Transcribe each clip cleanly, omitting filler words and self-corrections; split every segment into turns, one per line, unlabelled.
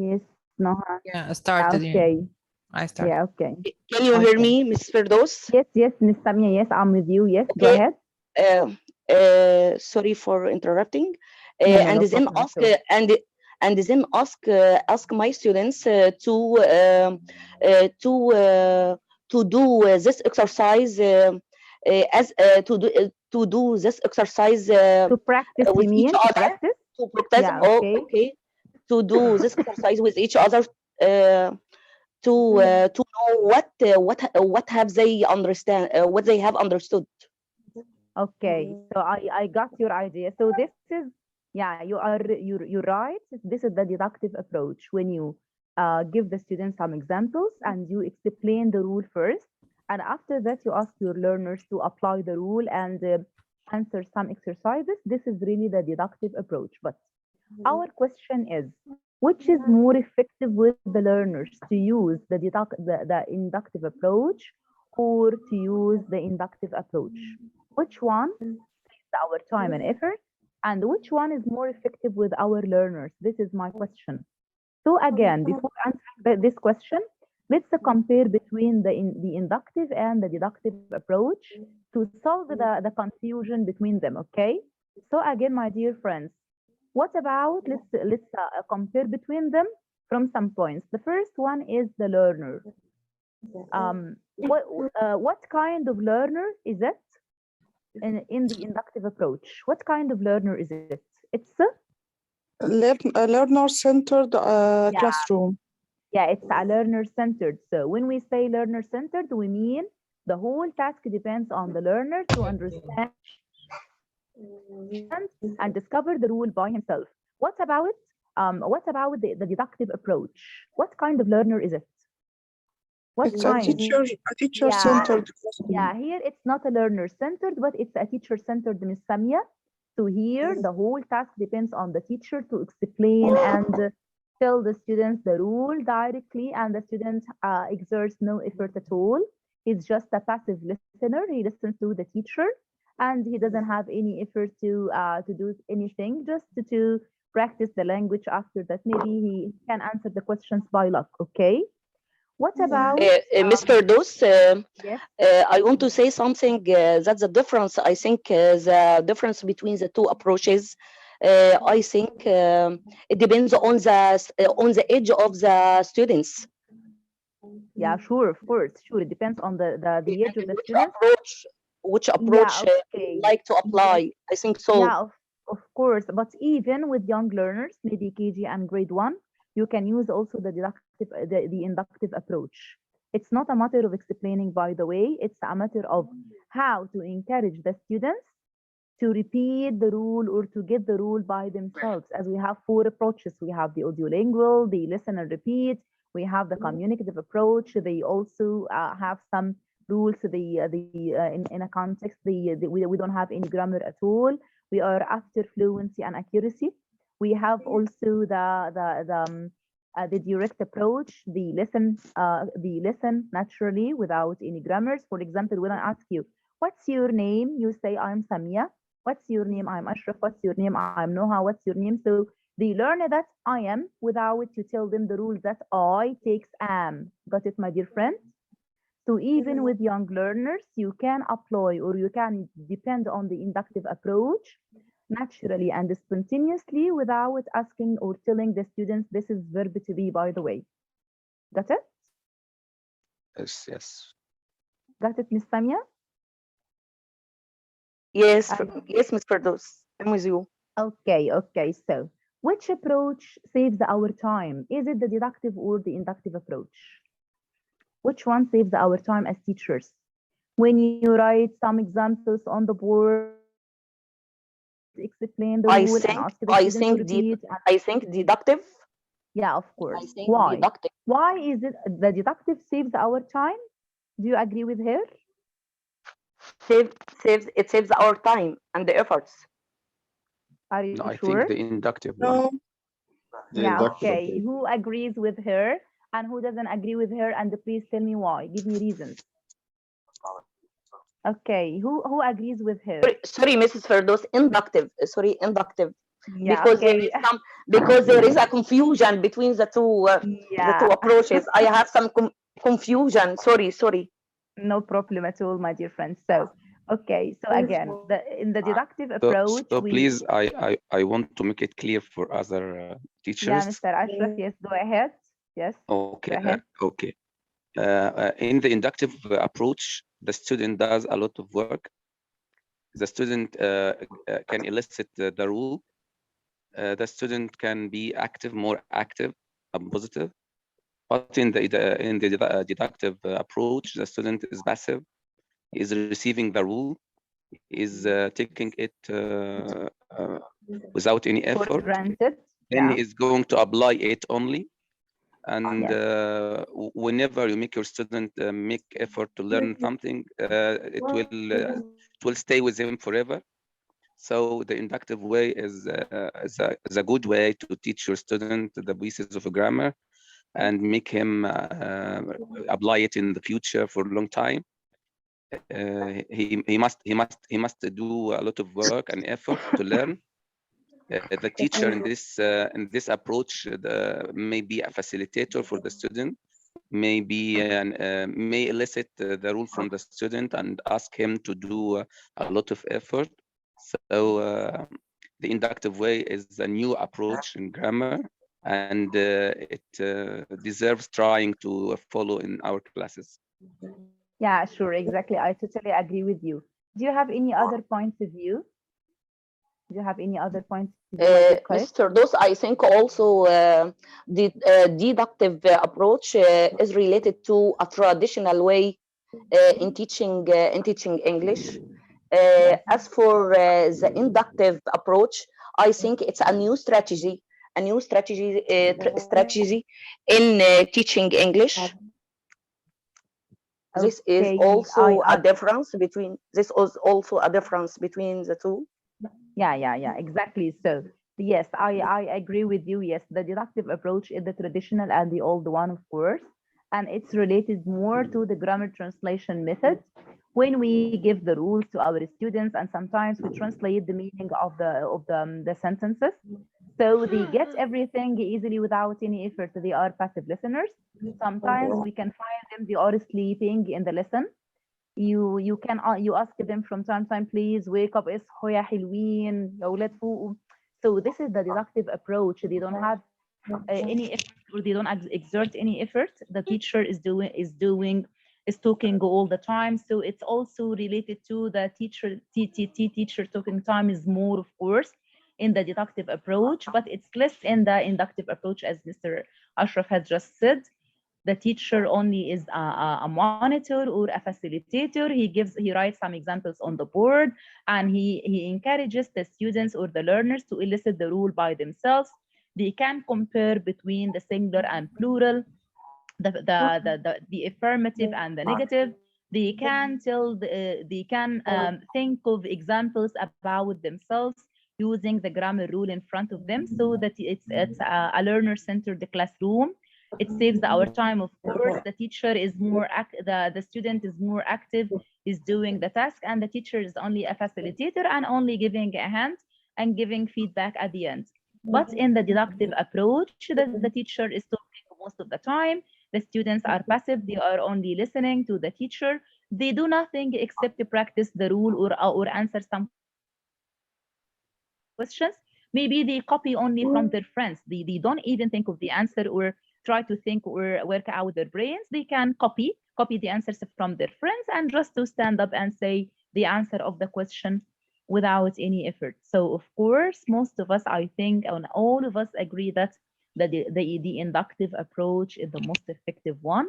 Yes, Noha.
Yeah, I started. Yeah.
Okay.
I started.
Yeah, okay.
Can you hear
Okay.
me, Ms. Firdaus?
Yes, Miss Samia, yes, I'm with you. Yes, go
Okay.
ahead.
Uh, Sorry for interrupting.
No,
And
no
then
problem
ask
at all.
ask my students to do this exercise as to do this exercise
To practice, you
with each
mean? To
other.
practice?
To practice.
Yeah,
Oh,
okay.
okay. To do this exercise with each other. To know what have they understand what they have understood.
Okay, so I got your idea. So this is, yeah, you're right. This is the deductive approach when you give the students some examples and you explain the rule first, and after that you ask your learners to apply the rule and answer some exercises. This is really the deductive approach. But our question is, which is more effective with the learners, to use the inductive approach or to use the inductive approach? Which one saves our time and effort, and which one is more effective with our learners? This is my question. So again, before answering this question, let's compare between the inductive and the deductive approach to solve the confusion between them, okay? So again, my dear friends, what about, let's compare between them from some points. The first one is the learner. What kind of learner is it in the inductive approach? What kind of learner is it? It's
A learner-centered
yeah,
classroom.
yeah, it's a learner-centered. So when we say learner-centered, we mean the whole task depends on the learner to understand and discover the rule by himself. What about the deductive approach? What kind of learner is it? What
It's a
kind?
teacher-centered classroom.
Yeah, here it's not a learner-centered, but it's a teacher-centered, Miss Samia. So here the whole task depends on the teacher to explain and tell the students the rule directly, and the student exerts no effort at all. He's just a passive listener. He listens to the teacher, and he doesn't have any effort to do anything, just to practice the language. After that, maybe he can answer the questions by luck. Okay. What about
Ms. Firdaus,
yes?
I want to say something. That's the difference. I think the difference between the two approaches. I think it depends on the age of the students.
Yeah, sure, of course, sure. It depends on the age of the students.
Which
Yeah,
approach
okay.
like to apply. I think so.
Yeah, of course. But even with young learners, maybe KG and grade one, you can use also the inductive approach. It's not a matter of explaining, by the way. It's a matter of how to encourage the students to repeat the rule or to get the rule by themselves. As we have four approaches, we have the audiolingual, the listen and repeat, we have the communicative approach. They also have some rules. In a context, we don't have any grammar at all. We are after fluency and accuracy. We have also the direct approach, the listen naturally without any grammars. For example, when I ask you, what's your name? You say, I'm Samia. What's your name? I'm Ashraf. What's your name? I'm Noha. What's your name? So they learn that I am without you tell them the rule that I takes am. Got it, my dear friend? So even with young learners, you can apply or you can depend on the inductive approach naturally and spontaneously without asking or telling the students this is verb to be, by the way. Got it?
Yes.
Got it, Miss Samia?
Yes, yes, Ms. Firdaus. I'm with you.
Okay. So which approach saves our time? Is it the deductive or the inductive approach? Which one saves our time as teachers? When you write some examples on the board, explain the rule and ask the student to repeat.
I think deductive.
Yeah, of course.
I think
Why?
deductive.
Why is it the deductive saves our time? Do you agree with her?
It saves our time and the efforts.
Are you
No, I
sure?
think the inductive one.
No,
Yeah, okay. Who agrees with her and who doesn't agree with her? And please tell me why. Give me reasons. Okay, who agrees with her?
Sorry, Mrs. Firdaus. Inductive. Sorry, inductive.
Yeah,
because
okay.
there is a confusion between the two approaches. I have some confusion. Sorry.
No problem at all, my dear friends. So, okay, so again, in the deductive approach,
So please, I want to make it clear for other teachers.
Yeah, Mr. Ashraf, yes, go ahead. Yes.
Okay.
Go ahead.
Okay. In the inductive approach, the student does a lot of work. The student can elicit the rule. The student can be active, more active, and positive. But in the deductive approach, the student is passive. He is receiving the rule. Is taking it without any
For
effort.
granted.
Then
Yeah.
he is going to apply it only. And whenever you make your student make effort to learn something, it will stay with him forever. So the inductive way is a good way to teach your student the basis of a grammar and make him apply it in the future for a long time. He must do a lot of work and effort to learn. The teacher in this approach may be a facilitator for the student, may elicit the rule from the student and ask him to do a lot of effort. So the inductive way is a new approach in grammar, and it deserves trying to follow in our classes.
Yeah, sure, exactly. I totally agree with you. Do you have any other points of view? Do you have any other points of view?
Mr. Dos, I think also the deductive approach is related to a traditional way in teaching English. As for the inductive approach, I think it's a new strategy in teaching English. This is also a difference between the two.
Yeah, exactly. So yes, I agree with you. Yes, the deductive approach is the traditional and the old one, of course, and it's related more to the grammar translation method when we give the rules to our students, and sometimes we translate the meaning of the sentences, so they get everything easily without any effort. They are passive listeners. Sometimes we can find them, they are sleeping in the lesson. You ask them from time to time, please wake up, اصحوا يا حلوين يا اولاد فوقوا. So this is the deductive approach. They don't have any effort, or they don't exert any effort. The teacher is talking all the time. So it's also related to the teacher talking time is more, of course, in the deductive approach, but it's less in the inductive approach, as Mr. Ashraf has just said. The teacher only is a monitor or a facilitator. He writes some examples on the board, and he encourages the students or the learners to elicit the rule by themselves. They can compare between the singular and plural, the affirmative and the negative. They can think of examples about themselves using the grammar rule in front of them, so that it's a learner-centered classroom. It saves our time, of course. The teacher is the student is more active, is doing the task, and the teacher is only a facilitator and only giving a hand and giving feedback at the end. But in the deductive approach, the teacher is talking most of the time. The students are passive. They are only listening to the teacher. They do nothing except to practice the rule or answer some questions. Maybe they copy only from their friends. They don't even think of the answer or try to think or work out their brains. They can copy the answers from their friends and just to stand up and say the answer of the question without any effort. So of course, most of us, I think, and all of us agree that the inductive approach is the most effective one.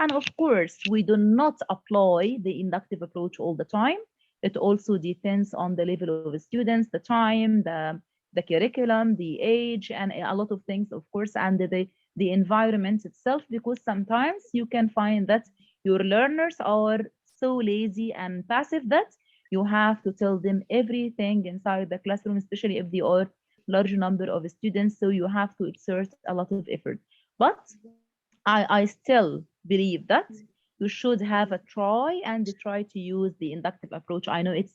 And of course, we do not apply the inductive approach all the time. It also depends on the level of students, the time, the curriculum, the age, and a lot of things, of course, and the environment itself, because sometimes you can find that your learners are so lazy and passive that you have to tell them everything inside the classroom, especially if they are large number of students, so you have to exert a lot of effort. But I still believe that you should have a try to use the inductive approach. I know it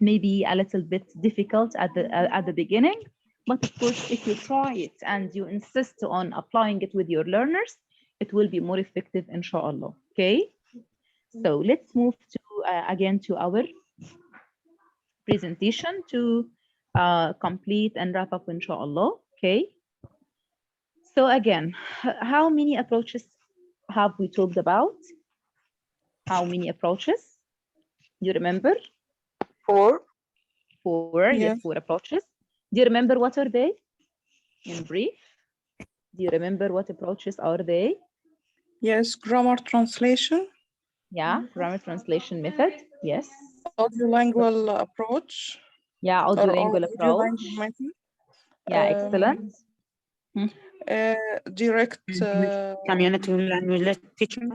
may be a little bit difficult at the beginning, But of course, if you try it and you insist on applying it with your learners, it will be more effective, inshallah. Okay. So let's move to again to our presentation to complete and wrap up, inshallah. Okay. So again, how many approaches have we talked about? How many approaches? Do you remember?
4.
4.
Yes.
Yes, 4 approaches. Do you remember what are they? In brief, do you remember what approaches are they?
Yes, grammar translation,
Yeah, grammar translation method. Yes.
audiolingual approach,
Yeah, audiolingual approach.
audiolingual method.
Yeah, excellent.
Direct
Community language teaching.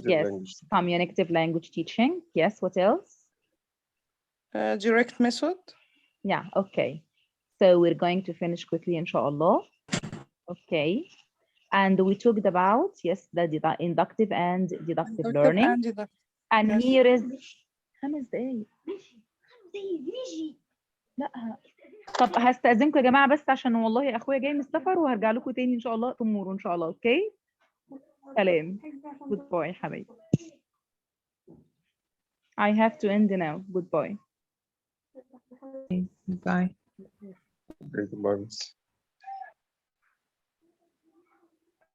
Yes, communicative language teaching. Yes, what else?
direct method.
Yeah, okay. So we're going to finish quickly, inshallah. Okay. And we talked about, yes, the inductive and deductive learning.
And deductive.
And
Yes.
here is 5 دقايق. لا طب هستأذنكم يا جماعة بس عشان والله أخويا جاي من السفر وهرجع لكم تاني إن شاء الله تموروا إن شاء الله. أوكي. سلام. Goodbye حبايبي. I have to end now. Goodbye.
Bye.
Goodbye, miss.